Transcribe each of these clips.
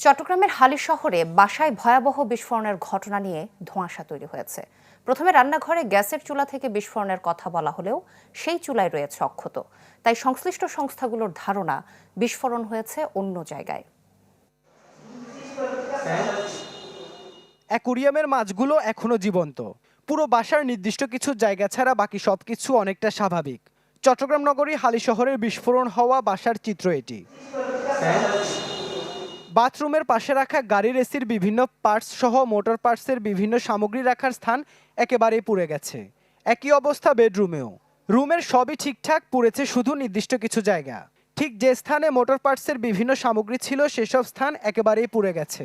চট্টগ্রামের হালি শহরে বাসায় ভয়াবহ বিস্ফোরণের ঘটনা নিয়ে ধোঁয়াশা তৈরি হয়েছে। প্রথমে রান্নাঘরে গ্যাসের চুলা থেকে বিস্ফোরণের কথা বলা হলেও সেই চুলায় রয়েছে অক্ষত। তাই সংশ্লিষ্ট সংস্থাগুলোর ধারণা বিস্ফোরণ হয়েছে অন্য জায়গায়। অ্যাকুরিয়ামের মাছগুলো এখনো জীবন্ত। পুরো বাসার নির্দিষ্ট কিছু জায়গা ছাড়া বাকি সবকিছু অনেকটা স্বাভাবিক। চট্টগ্রাম নগরী হালি শহরের বিস্ফোরণ হওয়া বাসার চিত্র এটি। বাথরুমের পাশে রাখা গাড়ির এসির বিভিন্ন পার্টস সহ মোটর পার্টসের বিভিন্ন সামগ্রী রাখার স্থান একেবারেই পুড়ে গেছে। একই অবস্থা বেডরুমেও। রুমের সবই ঠিকঠাক, পুড়েছে শুধু নির্দিষ্ট কিছু জায়গা। ঠিক যে স্থানে মোটর পার্টসের বিভিন্ন সামগ্রী ছিল সেসব স্থান একেবারেই পুড়ে গেছে।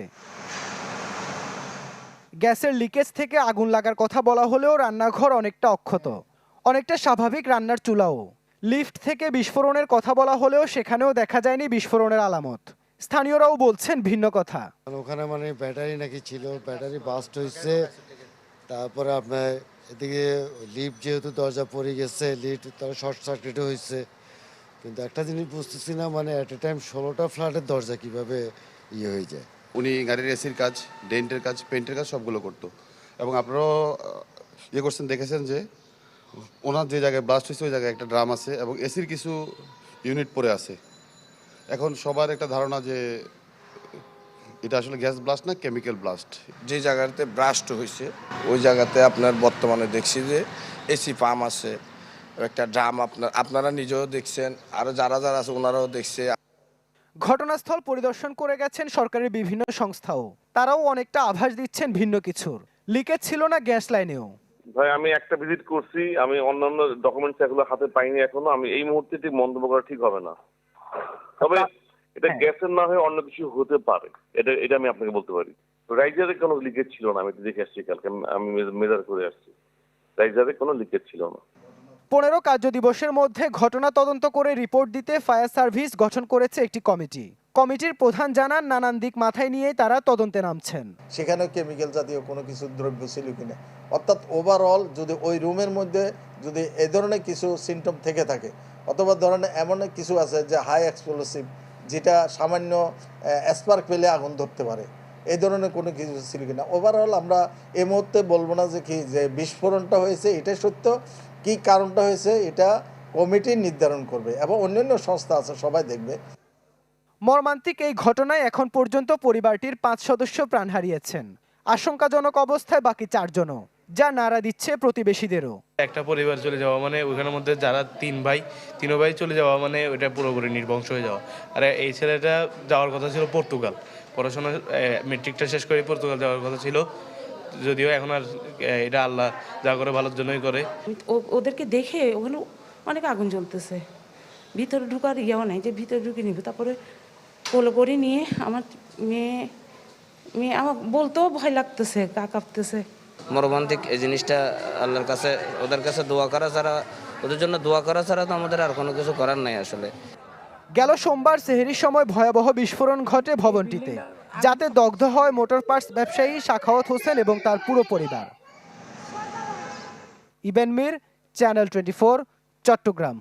গ্যাসের লিকেজ থেকে আগুন লাগার কথা বলা হলেও রান্নাঘর অনেকটা অক্ষত, অনেকটা স্বাভাবিক রান্নার চুলাও। লিফট থেকে বিস্ফোরণের কথা বলা হলেও সেখানেও দেখা যায়নি বিস্ফোরণের আলামত। স্থানীয়রাও বলছেন ভিন্ন কথা। ওখানে মানে ব্যাটারি নাকি ছিল, ব্যাটারি বাস্ট হয়েছে। তারপরে আপনার এদিকে লিফট যেহেতু দরজা পড়ে গেছে, লিফট তার শর্ট সার্কিটও হয়েছে। কিন্তু একটা জিনিস বুঝতেছি না, মানে অ্যাট এ টাইম 16টা ফ্ল্যাটের দরজা কিভাবে হয়ে যায়। উনি গাড়ির এসির কাজ, ডেন্টের কাজ, পেন্টের কাজ সবগুলো করতো। এবং আপনারাও করছেন, দেখেছেন যে ওনার যে জায়গায় ব্লাস্ট হয়েছে ওই জায়গায় একটা ড্রাম আছে এবং এসির কিছু ইউনিট পড়ে আছে। এখন সবার একটা ধারণা যে এটা আসলে গ্যাস ব্লাস্ট না কেমিক্যাল ব্লাস্ট। যে জায়গাতে ব্লাস্ট হয়েছে ওই জায়গাতে আপনার বর্তমানে দেখছি যে এসি পাম্প আছে, একটা ড্রাম আপনারা নিজেও দেখছেন, আরও যারা আছে ওনারাও দেখছে। ঘটনাস্থল পরিদর্শন করে গেছেন সরকারের বিভিন্ন সংস্থাও। তারাও অনেকটা আভাস দিচ্ছেন ভিন্ন কিছুর। লিকেজ ছিল না গ্যাস লাইনেও। ভাই আমি একটা ভিজিট করছি, আমি অন্যান্য ডকুমেন্টস এগুলো হাতে পাইনি এখনো। আমি এই মুহূর্তে ঠিক মন্তব্য করা ঠিক হবে না, তবে এটা গ্যাসের না হয়ে অন্য কিছু হতে পারে, এটা আমি আপনাকে বলতে পারি। রাইজারে কোনো লিকেজ ছিল না, আমি দেখে আসছি কালকে, আমি মেজার করে আসছি, রাইজারে কোনো লিকেজ ছিল না। 15 কার্য দিবসের মধ্যে ঘটনা তদন্ত করে রিপোর্ট দিতে ফায়ার সার্ভিস গঠন করেছে একটি কমিটি। কমিটির প্রধান জানান, নানান দিক মাথায় নিয়ে তারা তদন্তে নামছেন। সেখানে কেমিক্যাল জাতীয় কোনো কিছু দ্রব্য ছিল কিনা, অর্থাৎ ওভারঅল যদি ওই রুমের মধ্যে যদি এ ধরনের কিছু সিমটম থেকে থাকে, অথবা ধরনের এমন কিছু আছে যে হাই এক্সপ্লোসিভ, যেটা সামান্য স্পার্ক পেলে আগুন ধরতে পারে, এই ধরনের কোনো কিছু ছিল কিনা। ওভারঅল আমরা এই মুহূর্তে বলবো না যে বিস্ফোরণটা হয়েছে এটাই সত্য, কি কারণটা হয়েছে এটা কমিটি নির্ধারণ করবে এবং অন্যান্য সংস্থা আছে সবাই দেখবে। মর্মান্তিক এই ঘটনায় এখন পর্যন্ত পরিবারটির 5 সদস্য প্রাণ হারিয়েছেন। আশঙ্কাজনক অবস্থায় বাকি 4 জনও, যা নাড়া দিচ্ছে প্রতিবেশীদেরও। একটা পরিবার চলে যাওয়া মানে ওইখানের মধ্যে যারা 3 ভাই চলে যাওয়া মানে ওইটা পুরোপুরি নির্বংশ হয়ে যাওয়া। আর এই ছেলেটা যাওয়ার কথা ছিল পর্তুগাল, পড়াশোনা মেট্রিকটা শেষ করে পর্তুগাল যাওয়ার কথা ছিল, যদিও এখন আর এটা আল্লাহ যা করে ভালোর জন্যই করে। ওদেরকে দেখে ওখানে অনেক আগুন জ্বলতেছে, ভিতরে ঢুকার ইয়েও নাই যে ভিতরে ঢুকে নিব। তারপরে কোলে করে নিয়ে আমার মেয়ে আমার বলতেও ভয় লাগতেছে, গা কাঁপতেছে। মর্মান্তিক এই জিনিসটা আল্লাহর কাছে, ওদের কাছে দোয়া করা ছাড়া, ওদের জন্য দোয়া করা ছাড়া তো আমাদের আর কোনো কিছু করার নাই আসলে। গেল সোমবার সেহরির সময় ভয়াবহ বিস্ফোরণ ঘটে ভবনটিতে, যাতে দগ্ধ হয় মোটর পার্টস ব্যবসায়ী সাখাওয়াত হোসেন এবং তার পুরো পরিবার। ইবেন মির, চ্যানেল 24, চট্টগ্রাম।